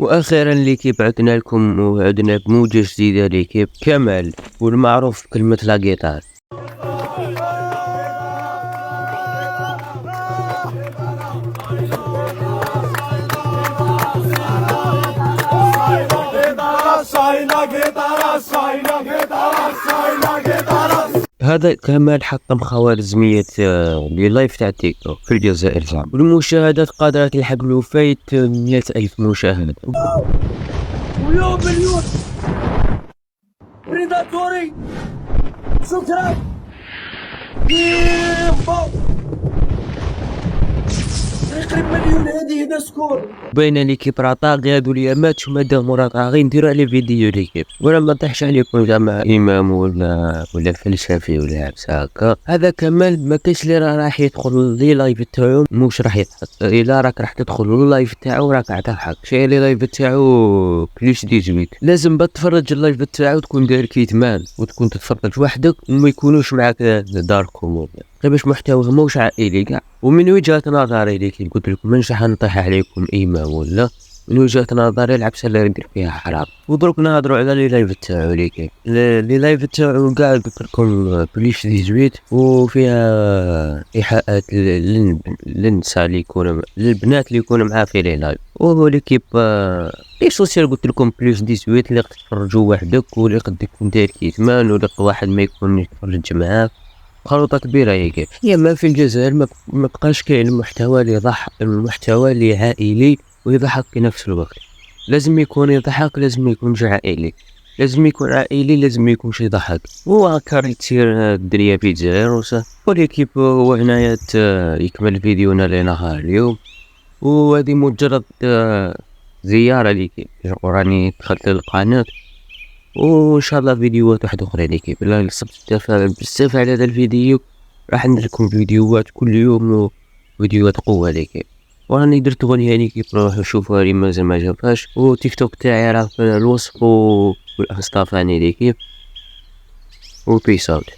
واخيرا ليكيب عدنا بموجة جديدة ليكيب كمال والمعروف بكلمة لا جيتار. هذا كمال حطم خوارزمية لايف تاع تيك توك في الجزائر زعما، والمشاهدات قادرة تلحق له فايت 100,000 مشاهدة. ويا مليون بريداتوري شكرا قريب مليون هذه هنا سكور بين ليكيب راه طاغي هادو اليامات وما دامو راه طاغي نديرو على فيديو ليكيب ولا ما طيحش عليكم زعما امام ولا فلسفي ولا عبسه هكا. هذا كمال ما كاينش اللي راح يدخل لي لايف تاعو مش راح يضحك، الا راك راح تدخل اللايف تاعو راك راح تضحك. شي لي لايف تاعو بليس 18 لازم تتفرج اللايف تاعو تكون داير كيتمان وتكون تتفرج وحدك وما يكونوش معاك داركم غير باش محتوى موش عائلي كاع. ومن وجهة نظري اللي قلت لكم مانيش راح نطيح عليكم ايمان ولا من وجهة نظري العبسه اللي ندير فيها حرام. ودروك نهضروا على لي لايف تاعو لي لايف تاعو كاع قلت لكم بليس 18 وفيها ايحاءات للنساء اللي يكونوا للبنات اللي يكونوا معاه في لي لايف. وهو ليكيب لي سوسيال قلت لكم بليس 18 اللي تتفرجوا وحدك واللي قد يكون داير كيتمان ولا واحد ما يكون يتفرج معاه خلطة كبيرة هيك. ما في الجزائر ما بقاش كاين المحتوى اللي يضحك، المحتوى اللي عائلي ويضحك في نفس الوقت. لازم يكون يضحك، لازم يكون عائلي، لازم يكون عائلي، لازم يكون شي يضحك. وهكا تصير الدنيا في الجزائر وليكيب هو هنايا يكمل فيديونا لنهار اليوم. وهذه مجرد زيارة ليكيب وراني دخلت للقناة وان شاء الله فيديوهات واحده اخرى ليكيب. لا تفاعل بزاف على هذا الفيديو، راح ندير لكم فيديوهات كل يوم وفيديوهات قوه ليكيب. وراني درت اغنيه ليكيب روحوا شوفوها اللي مازال ما شافهاش. وتيك توك تاعي راه في الوصف والانستا فاني ليكيب. وبيس اوت.